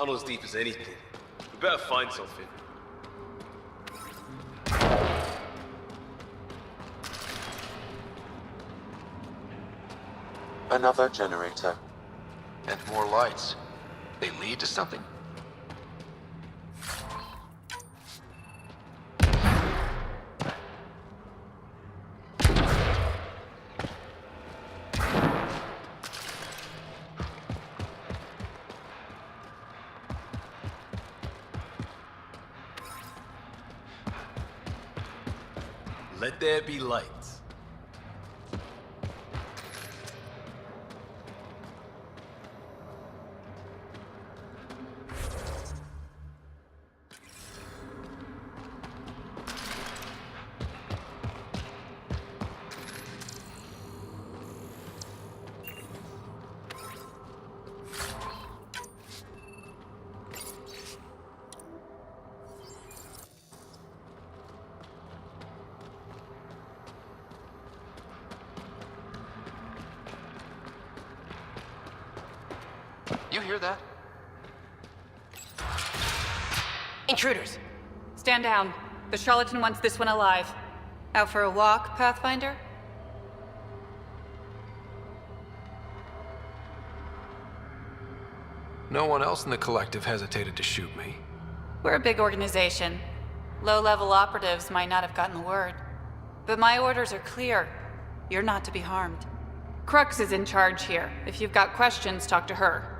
tunnel as deep as anything. We better find something. Another generator. And more lights. They lead to something? Let there be lights. You hear that? Intruders! Stand down. The charlatan wants this one alive. Out for a walk, Pathfinder? No one else in the collective hesitated to shoot me. We're a big organization. Low-level operatives might not have gotten the word. But my orders are clear. You're not to be harmed. Crux is in charge here. If you've got questions, talk to her.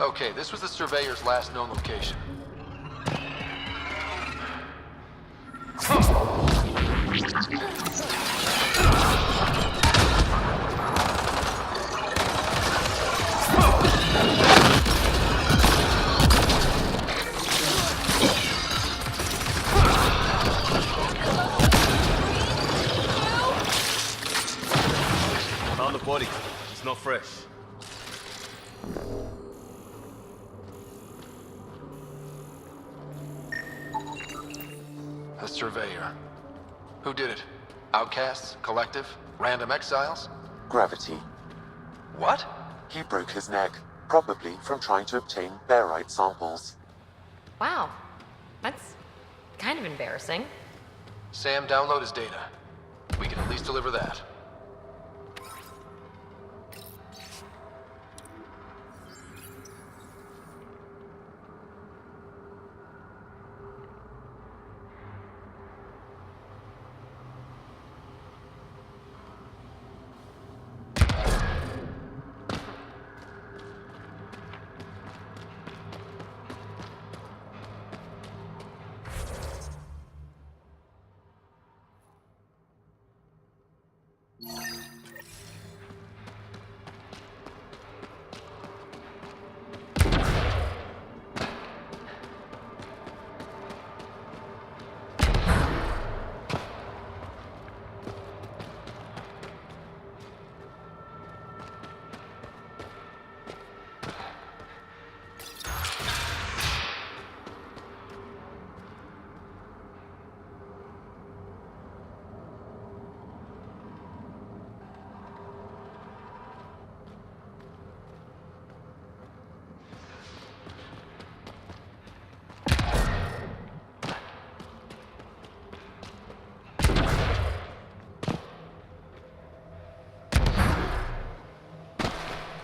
Okay, this was the Surveyor's last known location. Found the body. It's not fresh. A surveyor. Who did it? Outcasts? Collective? Random exiles? Gravity. What? He broke his neck, probably from trying to obtain barite samples. Wow. That's kind of embarrassing. Sam, download his data. We can at least deliver that.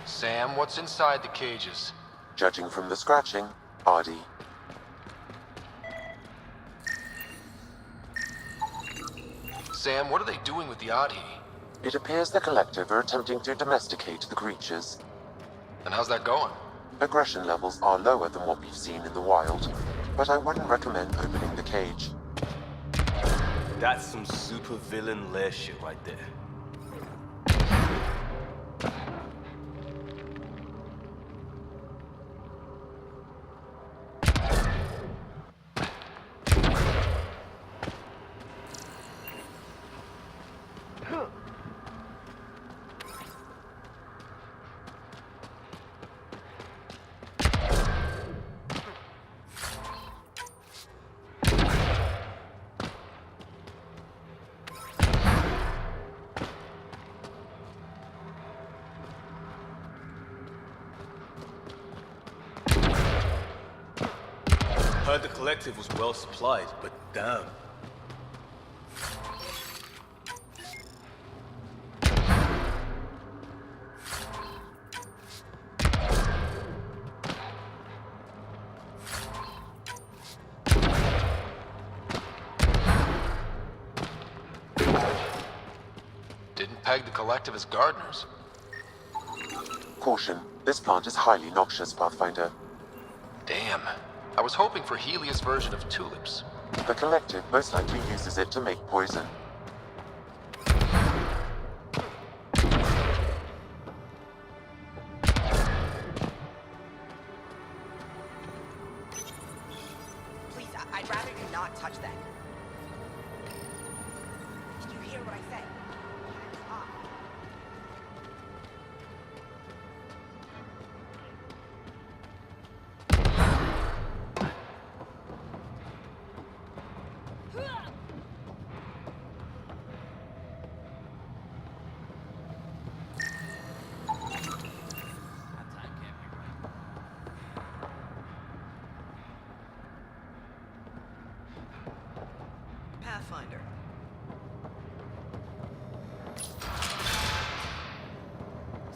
Sam, what's inside the cages? Judging from the scratching, hardy. Sam, what are they doing with the Adhi? It appears the Collective are attempting to domesticate the creatures. And how's that going? Aggression levels are lower than what we've seen in the wild, but I wouldn't recommend opening the cage. That's some super villain lair shit right there. Heard the Collective was well supplied, but damn. Didn't peg the Collective as gardeners. Caution, this plant is highly noxious, Pathfinder. Damn. I was hoping for Helia's version of tulips. The Collective most likely uses it to make poison. Please, I'd rather you not touch that. Did you hear what I said? Hands off. Pathfinder.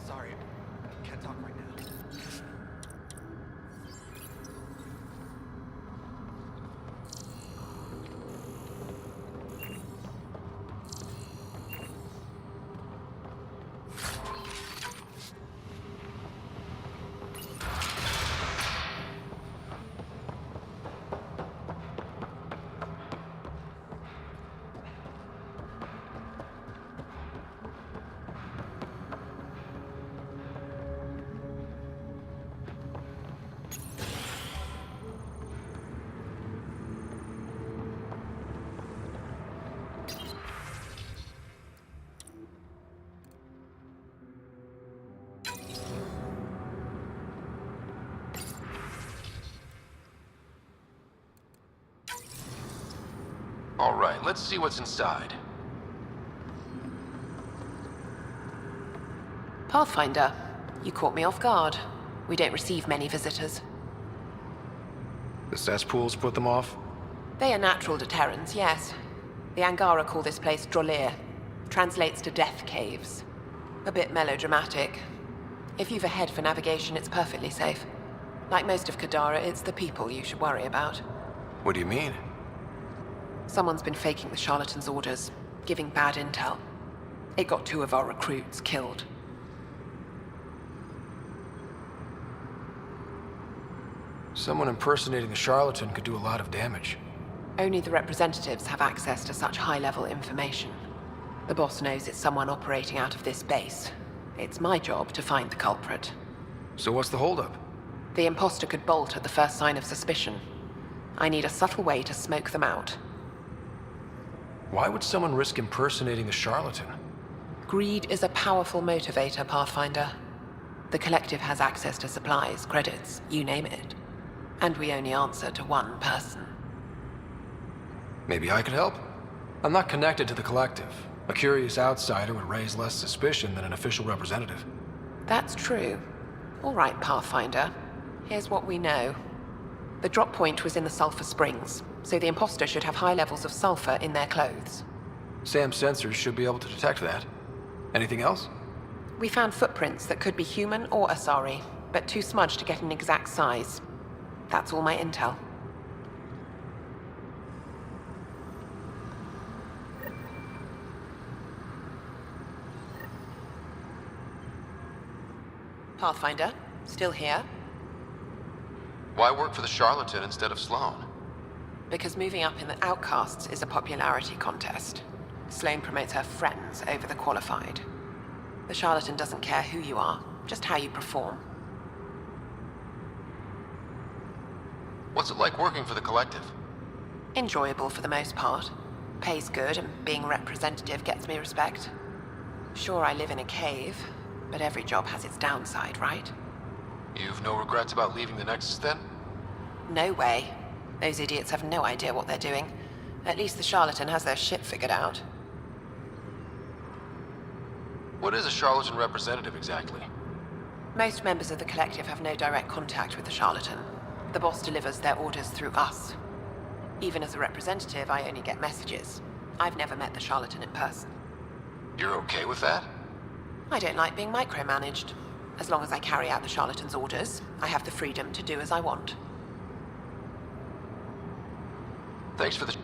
Sorry, can't talk right now. All right, let's see what's inside. Pathfinder, you caught me off guard. We don't receive many visitors. The cesspools put them off? They are natural deterrents, yes. The Angara call this place Drolir. Translates to death caves. A bit melodramatic. If you've a head for navigation, it's perfectly safe. Like most of Kadara, it's the people you should worry about. What do you mean? Someone's been faking the charlatan's orders, giving bad intel. It got 2 of our recruits killed. Someone impersonating the charlatan could do a lot of damage. Only the representatives have access to such high-level information. The boss knows it's someone operating out of this base. It's my job to find the culprit. So what's the holdup? The imposter could bolt at the first sign of suspicion. I need a subtle way to smoke them out. Why would someone risk impersonating the charlatan? Greed is a powerful motivator, Pathfinder. The Collective has access to supplies, credits, you name it. And we only answer to one person. Maybe I could help? I'm not connected to the Collective. A curious outsider would raise less suspicion than an official representative. That's true. All right, Pathfinder. Here's what we know. The drop point was in the sulfur springs, so the imposter should have high levels of sulfur in their clothes. Sam's sensors should be able to detect that. Anything else? We found footprints that could be human or Asari, but too smudged to get an exact size. That's all my intel. Pathfinder, still here. Why work for the charlatan instead of Sloan? Because moving up in the outcasts is a popularity contest. Sloane promotes her friends over the qualified. The charlatan doesn't care who you are, just how you perform. What's it like working for the collective? Enjoyable for the most part. Pays good, and being representative gets me respect. Sure, I live in a cave, but every job has its downside, right? You've no regrets about leaving the Nexus then? No way. Those idiots have no idea what they're doing. At least the charlatan has their shit figured out. What is a charlatan representative exactly? Most members of the collective have no direct contact with the charlatan. The boss delivers their orders through us. Even as a representative, I only get messages. I've never met the charlatan in person. You're okay with that? I don't like being micromanaged. As long as I carry out the charlatan's orders, I have the freedom to do as I want. Thanks for the...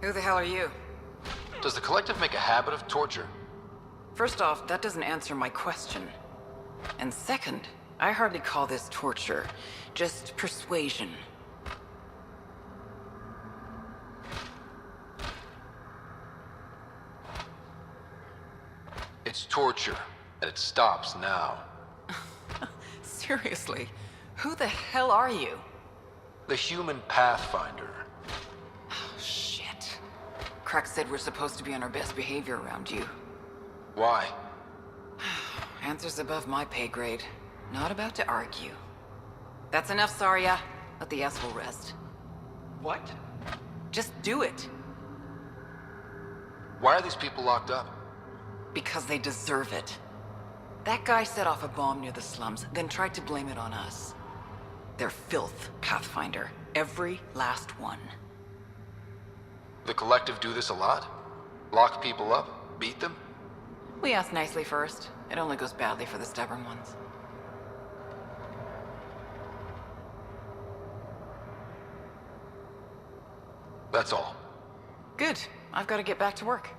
Who the hell are you? Does the collective make a habit of torture? First off, that doesn't answer my question. And second, I hardly call this torture, just persuasion. It's torture, and it stops now. Seriously, who the hell are you? The human Pathfinder. Shit. Crux said we're supposed to be on our best behavior around you. Why? Answers above my pay grade. Not about to argue. That's enough, Saria. Let the asshole rest. What? Just do it. Why are these people locked up? Because they deserve it. That guy set off a bomb near the slums, then tried to blame it on us. They're filth, Pathfinder. Every last one. The collective do this a lot? Lock people up? Beat them? We ask nicely first. It only goes badly for the stubborn ones. That's all. Good. I've got to get back to work.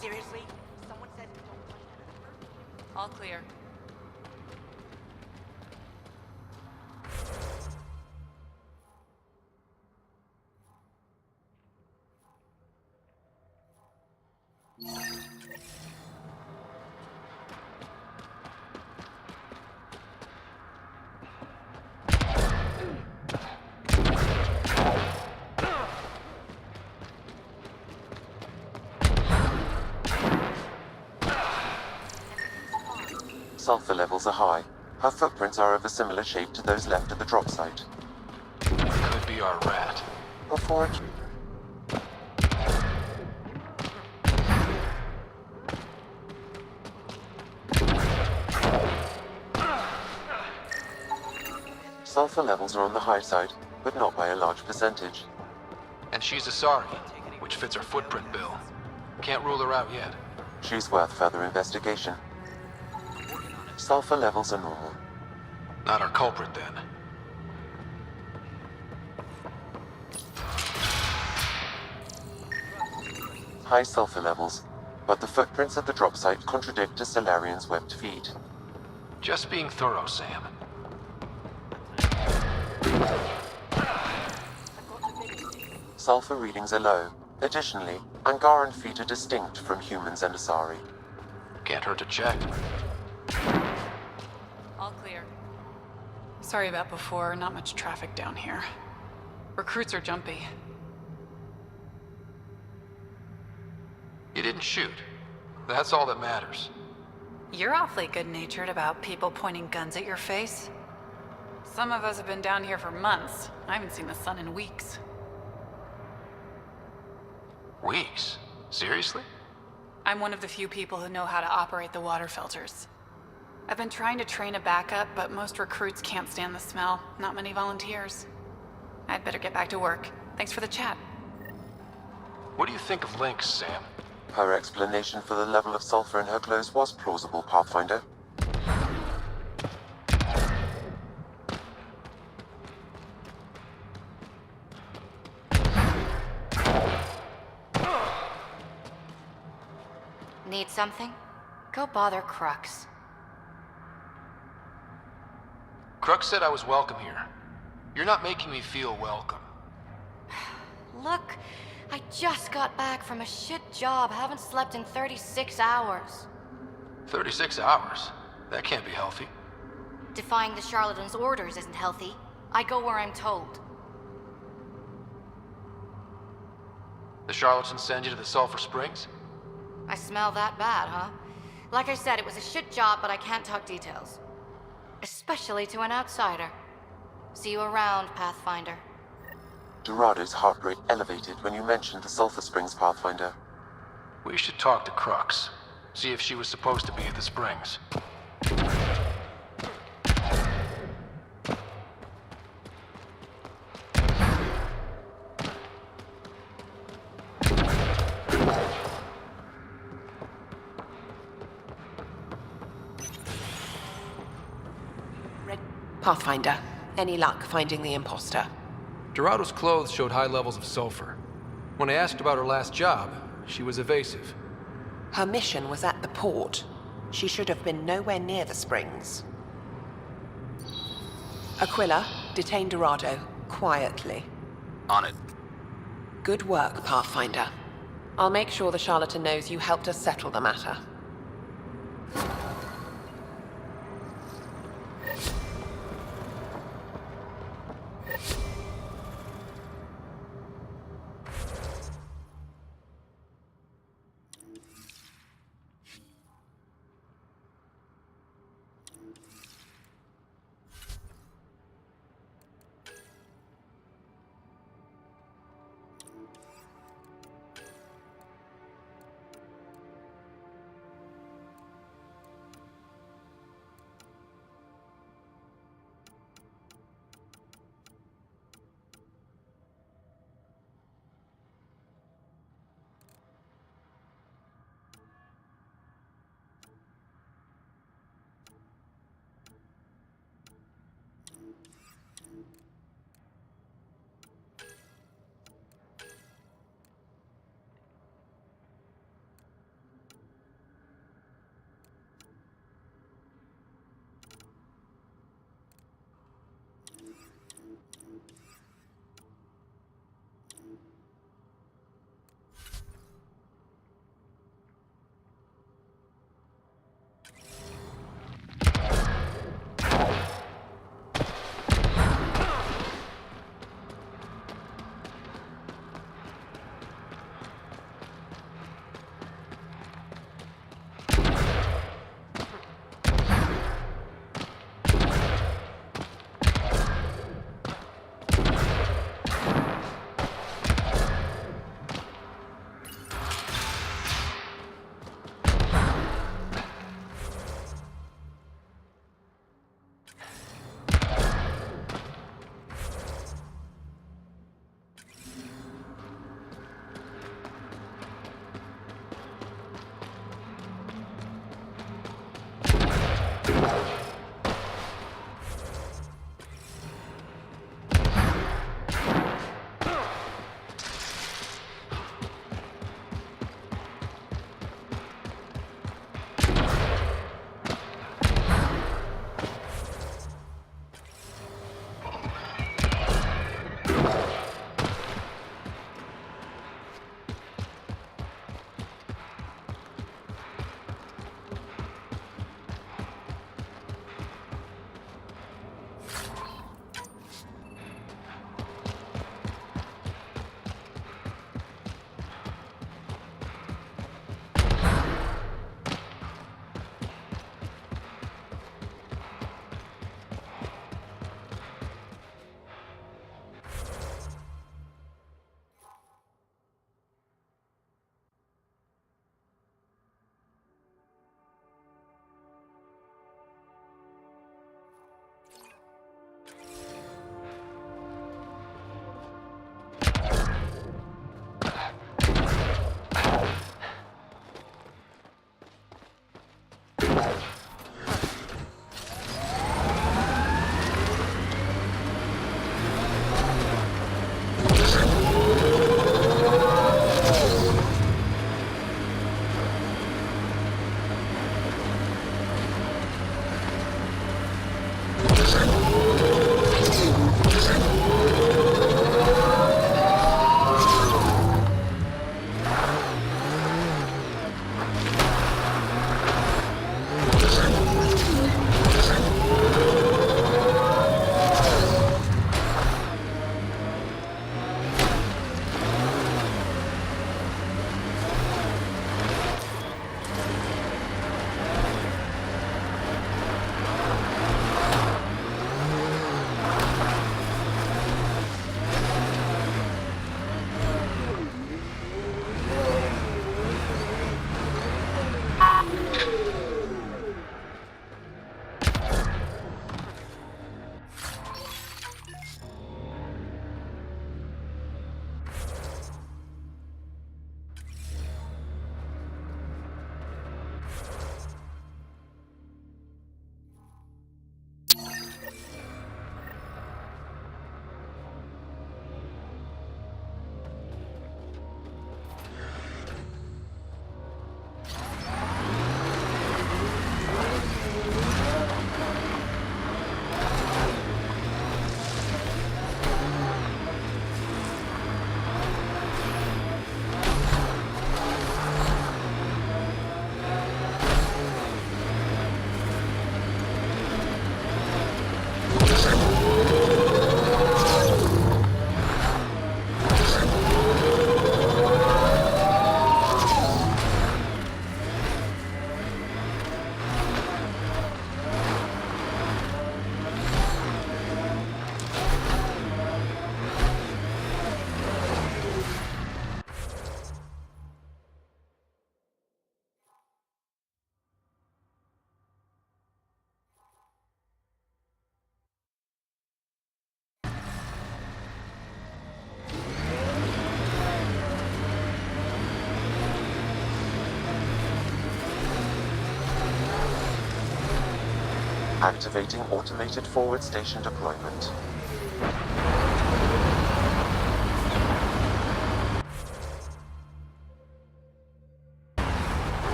Seriously? Someone said don't touch that. All clear. Sulfur levels are high. Her footprints are of a similar shape to those left at the drop site. Could be our rat. Before it... Sulfur levels are on the high side, but not by a large percentage. And she's a Sari, which fits her footprint bill. Can't rule her out yet. She's worth further investigation. Sulfur levels are normal. Not our culprit, then. High sulfur levels, but the footprints at the drop site contradict a Solarian's webbed feet. Just being thorough, Sam. Sulfur readings are low. Additionally, Angaran feet are distinct from humans and Asari. Can't hurt to check. All clear. Sorry about before, not much traffic down here. Recruits are jumpy. You didn't shoot. That's all that matters. You're awfully good-natured about people pointing guns at your face. Some of us have been down here for months. I haven't seen the sun in weeks. Weeks? Seriously? I'm one of the few people who know how to operate the water filters. I've been trying to train a backup, but most recruits can't stand the smell. Not many volunteers. I'd better get back to work. Thanks for the chat. What do you think of Lynx, Sam? Her explanation for the level of sulfur in her clothes was plausible, Pathfinder. Need something? Go bother Crux. Crux said I was welcome here. You're not making me feel welcome. Look, I just got back from a shit job. Haven't slept in 36 hours. 36 hours? That can't be healthy. Defying the charlatan's orders isn't healthy. I go where I'm told. The charlatans send you to the Sulphur Springs? I smell that bad, huh? Like I said, it was a shit job, but I can't talk details. Especially to an outsider. See you around, Pathfinder. Dorado's heart rate elevated when you mentioned the Sulphur Springs, Pathfinder. We should talk to Crux. See if she was supposed to be at the Springs. Pathfinder, any luck finding the imposter? Dorado's clothes showed high levels of sulfur. When I asked about her last job, she was evasive. Her mission was at the port. She should have been nowhere near the springs. Aquila, detain Dorado, quietly. On it. Good work, Pathfinder. I'll make sure the charlatan knows you helped us settle the matter. Activating automated forward station deployment.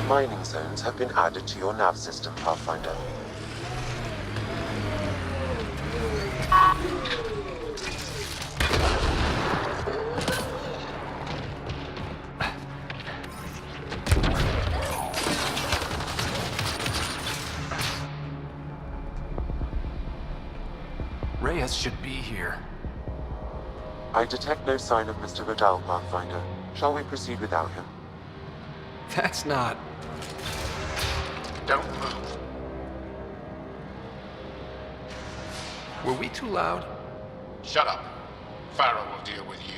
Mining zones have been added to your nav system, Pathfinder. Reyes should be here. I detect no sign of Mr. Vidal, Pathfinder. Shall we proceed without him? That's not... Don't move. Were we too loud? Shut up. Farrell will deal with you.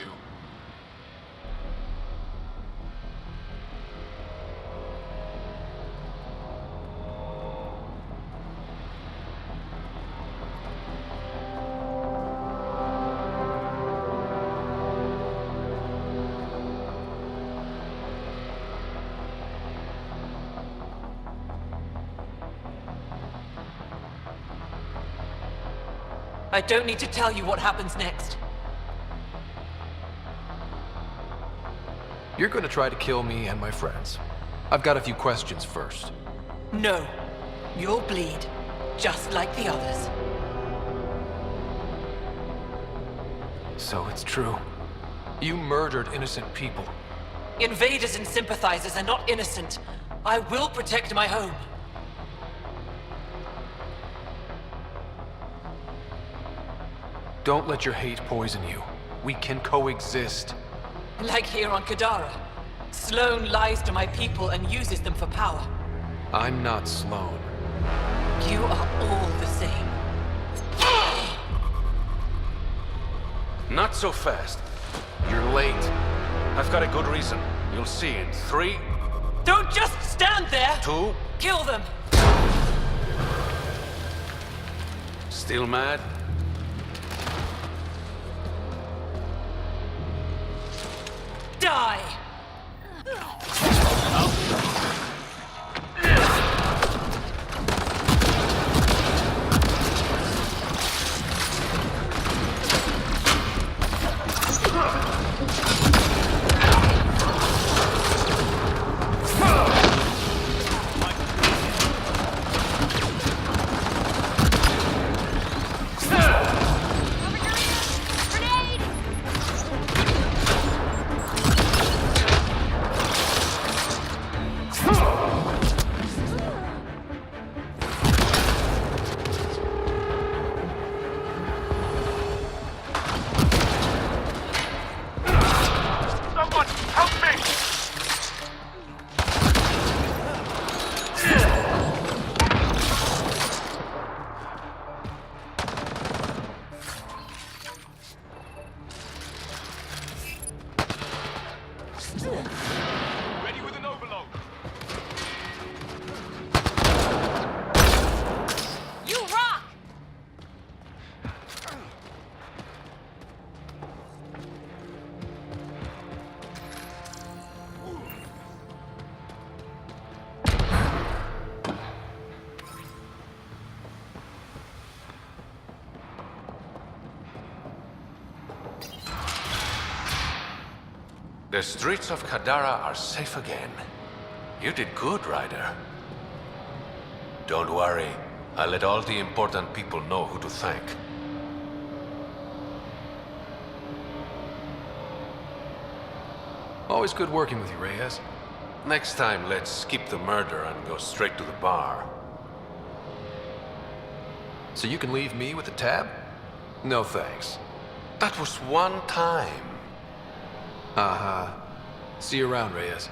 I don't need to tell you what happens next. You're gonna try to kill me and my friends. I've got a few questions first. No. You'll bleed, just like the others. So it's true. You murdered innocent people. Invaders and sympathizers are not innocent. I will protect my home. Don't let your hate poison you. We can coexist. Like here on Kadara. Sloane lies to my people and uses them for power. I'm not Sloane. You are all the same. Not so fast. You're late. I've got a good reason. You'll see in 3, Don't just stand there! 2... Kill them! Still mad? Die! Ready with an overload. You rock! The streets of Kadara are safe again. You did good, Ryder. Don't worry. I'll let all the important people know who to thank. Always good working with you, Reyes. Next time, let's skip the murder and go straight to the bar. So you can leave me with the tab? No thanks. That was one time. Uh-huh. See you around, Reyes.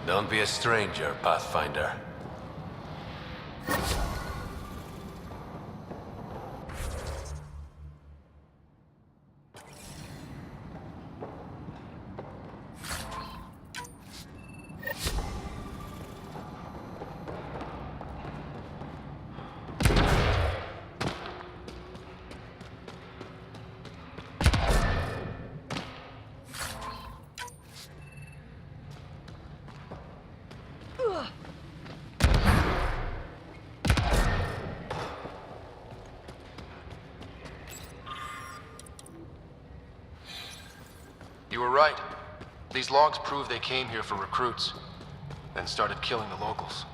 Don't be a stranger, Pathfinder. You were right. These logs prove they came here for recruits, then started killing the locals.